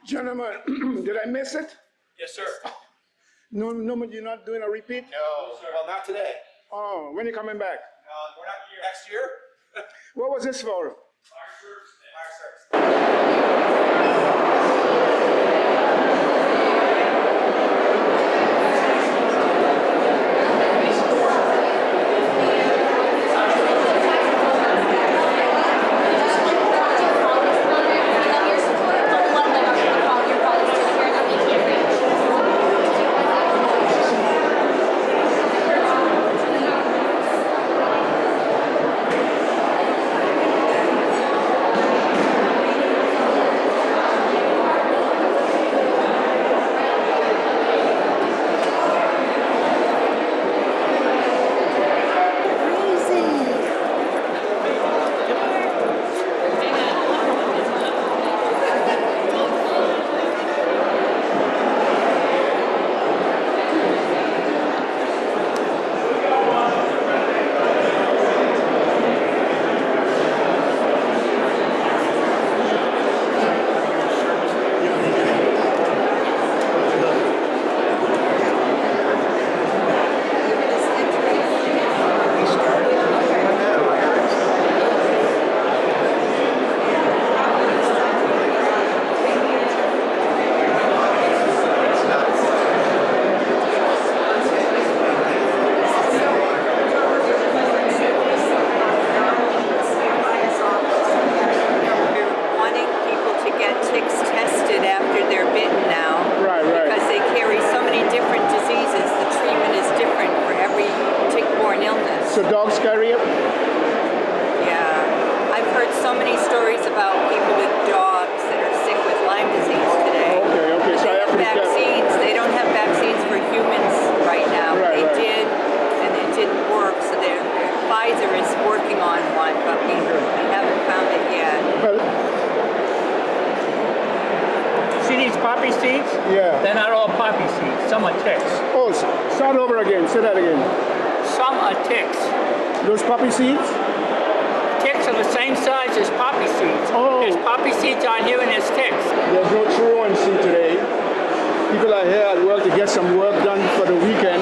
Gentlemen, did I miss it? Yes, sir. No, you're not doing a repeat? No, well, not today. Oh, when are you coming back? We're not next year. What was this for? Fire service. So dogs carry it? Yeah. I've heard so many stories about people with dogs that are sick with Lyme disease today. Okay. So they have vaccines. They don't have vaccines for humans right now. Right. Did, and it didn't work. So Pfizer is working on one, but we haven't found it yet. See these poppy seeds? Yeah. They're not all poppy seeds. Some are ticks. Oh, start over again. Say that again. Some are ticks. Those poppy seeds? Ticks are the same size as poppy seeds. Oh. There's poppy seeds on here and there's ticks. There's no truancy today. People are here at work to get some work done for the weekend.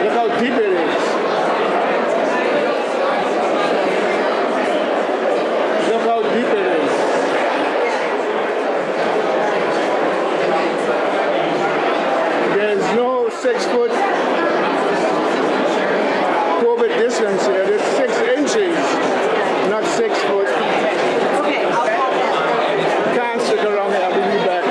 Look how deep it is. Look how deep it is. There's no 6 foot COVID distance here. It's 6 inches, not 6 foot. Okay, I'll call them. Can't stick around here. I'll be back.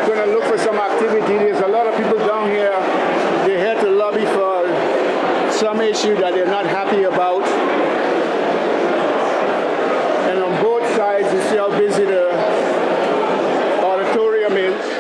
Gonna look for some activity. There's a lot of people down here. They're here to lobby for some issue that they're not happy about. And on both sides, you see how busy the auditorium is.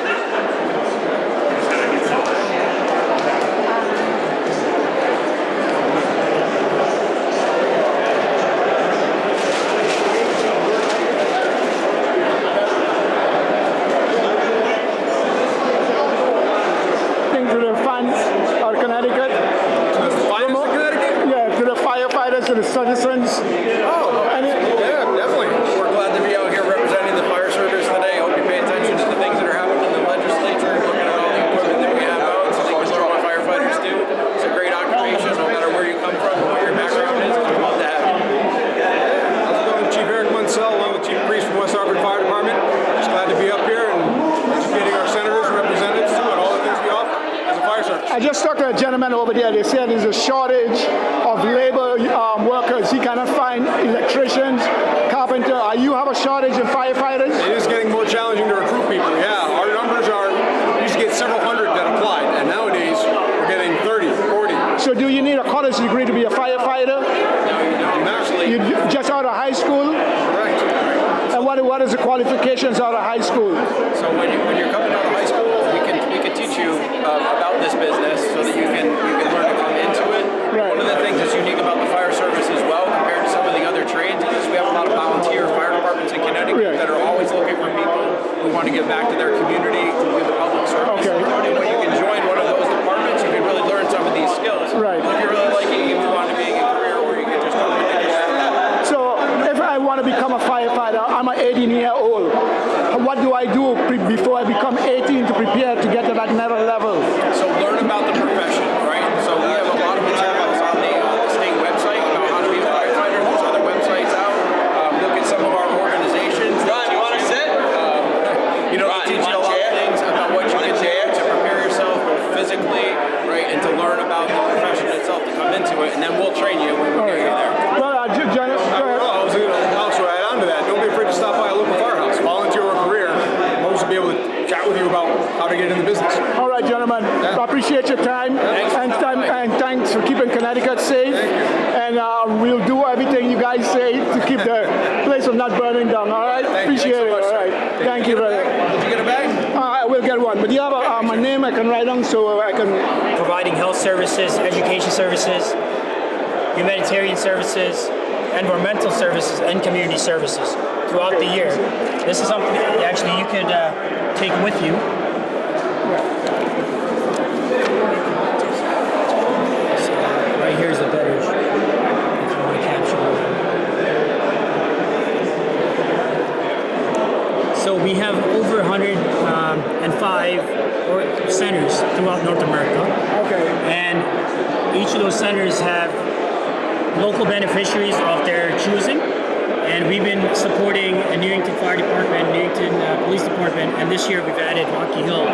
To the fans of Connecticut. To the finest of Connecticut? Yeah, to the firefighters, to the citizens. Oh, yeah, definitely. We're glad to be out here representing the fire service today. Hope you pay attention to the things that are happening in the legislature, looking at all the equipment that we have out, so they can learn what firefighters do. It's a great occupation, no matter where you come from or what your background is. We'd love to have you. How's it going? Chief Eric Munsell, along with Chief Priest from West Hartford Fire Department. Just glad to be up here and educating our senators and representatives on all the things we offer as a fire service. I just talked to a gentleman over there. They said there's a shortage of labor workers. He cannot find electricians, carpenter. You have a shortage in firefighters? It is getting more challenging to recruit people. Yeah, our numbers we used to get several hundred that applied, and nowadays we're getting 30, 40. So do you need a college degree to be a firefighter? No, you don't. Actually, You just out of high school? correct. And what is the qualifications out of high school? So when you're coming out of high school, we can teach you about this business so that you can learn to come into it. Right. One of the things that's unique about the fire service as well, compared to some of the other trades, is we have a lot of volunteer fire departments in Connecticut that are always looking for people who want to give back to their community, to give the public service. Okay. And when you can join one of those departments, you can really learn some of want to become a firefighter. I'm an 18-year-old. What do I do before I become 18 to prepare to get to that level? So learn about the profession, right? So we have a lot of materials on the state website about how to be a firefighter. There's other websites out. Look at some of our organizations. Ron, you want to sit? You know, they teach you a lot of things about what you can do to prepare yourself both physically, right, and to learn about the profession itself to come into it, and then we'll train you when we get you there. Well, I was going to also add on to that. Don't be afraid to stop by a local firehouse. Volunteer or career. Most will be able to chat with you about how to get in the business. all right, gentlemen. I appreciate your time. And thanks for keeping Connecticut safe. And we'll do everything you guys say to keep the place from not burning down. All right? Appreciate it. Much, all right. Thank you, brother. Did you get a bag? I will get one. But do you have my name I can write on so I can... Providing health services, education services, humanitarian services, environmental services, and community services throughout the year. This is something that actually you could take with you. So right here is the beverage. If you want to capture it. So we have over 105 centers throughout North America. Okay. And each of those centers have local beneficiaries of their choosing. And we've been supporting the Newington Fire Department, Newington Police Department, and this year we've added Rocky Hill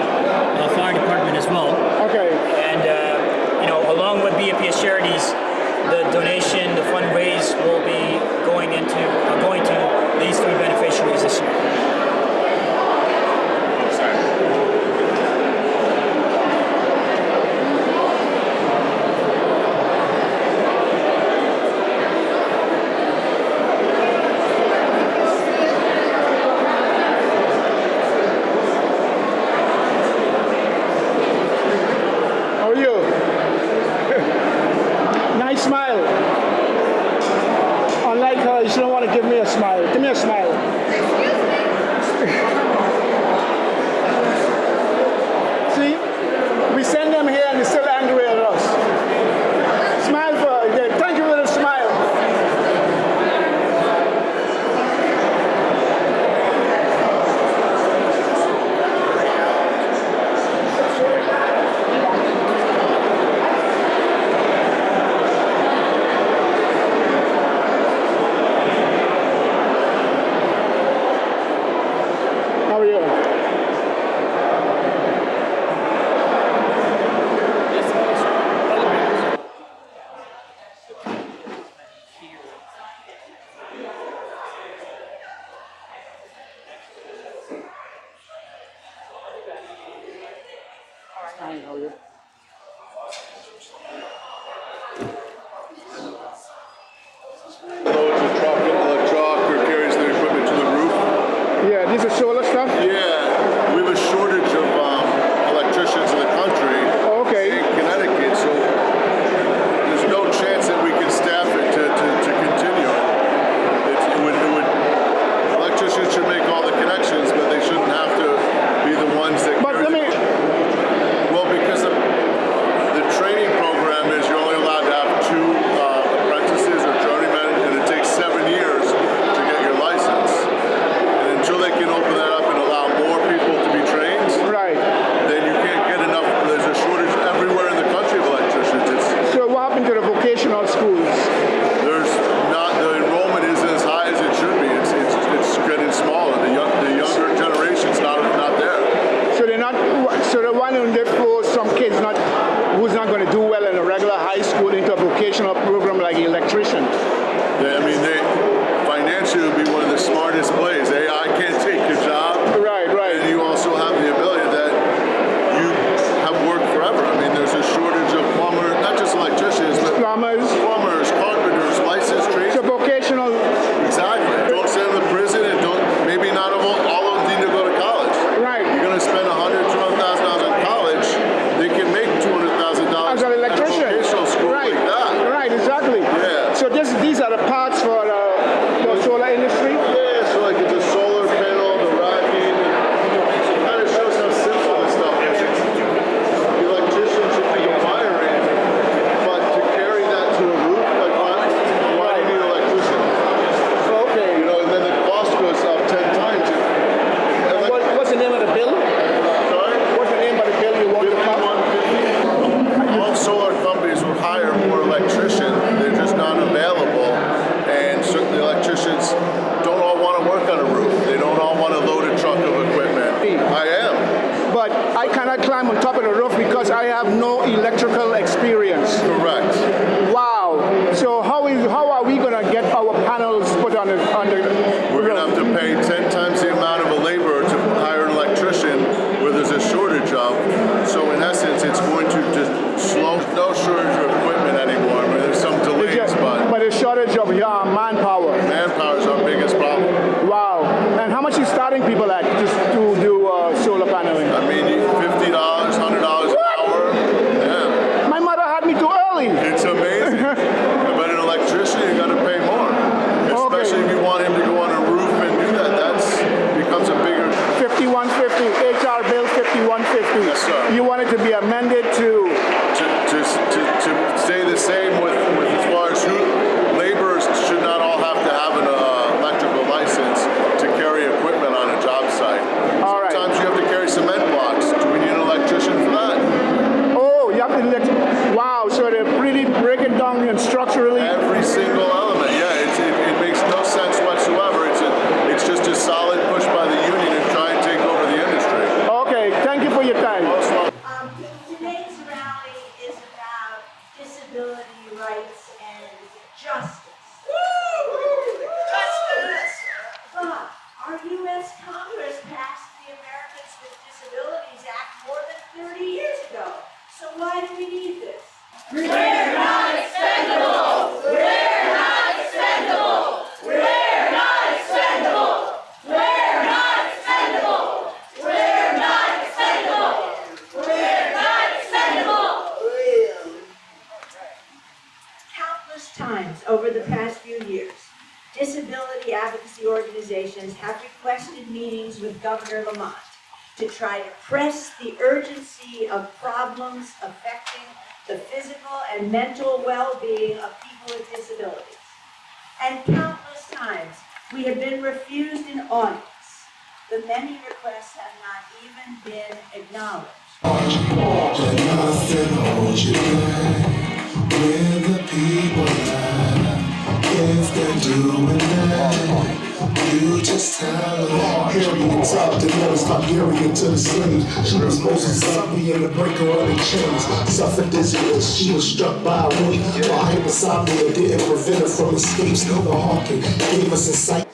Fire Department as well. Okay. And along with BFPS Charities, the donation, the fundraise will be going to these three beneficiaries this year. How are you? Nice smile. Unlike her, you don't want to give me a smile. Give me a smile. See? We send them here and they're still angry at us. Smile for her. Yeah, thank you for the smile. How are you? cannot climb on top of the roof because I have no electrical experience. Correct. Wow. So how are we going to get our panels put on the We're going to have to pay 10 times the amount of a laborer to hire an electrician where there's a shortage of. So in essence, it's going to just no shortage of equipment anymore. I mean, there's some delays, but a shortage of manpower. Manpower is our biggest problem. Wow. And how much is starting people at just to do solar paneling? I mean, $50, $100 an hour. Yeah. My mother had me too early. It's amazing. But an electrician, you got to pay more. Especially if you want him to go on a roof and do that. That's becomes a bigger. 5150 HR bill 5150. Yes, sir. You want it to be amended to stay the same with as far as who laborers should not all have to have an electrical license to carry equipment on a job site. All right. Sometimes you have to carry cement blocks. Do we need an electrician for that? Oh, you have to wow, so they really break it down and structurally. Every single element. Yeah, it makes no sense whatsoever. It's just a solid push by the union to try and take over the industry. Okay, thank you for your time. Today's rally is about disability rights and justice. Justice! But our U.S. Congress passed the Americans with Disabilities Act more than 30 years ago. So why do we need this? We're not expendable! We're not expendable! We're not expendable! We're not expendable! We're not expendable! We're not expendable! Countless times over the past few years, disability advocacy organizations have requested meetings with Governor Lamont to try to press the urgency of problems affecting the physical and mental well-being of people with disabilities. And countless times, we have been refused an audience. The many requests have not even been acknowledged. Nothing holds you back when the people lie. If they're doing that, you just tell them. Harriet talked and never stop Harriet to the slave. She was Moses' zombie in the breaker of the chains. Suffered dizziness, she was struck by a wave. While hypersomnia didn't prevent her from escapes. The honking gave us insight.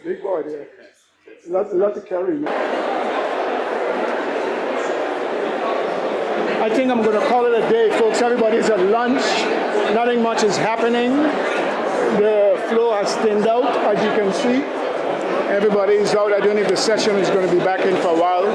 Big boy there. Lot to carry, man. I think I'm going to call it a day, folks. Everybody's at lunch. Nothing much is happening. The floor has thinned out, as you can see. Everybody's out. I don't know if the session is going to be back in for a while.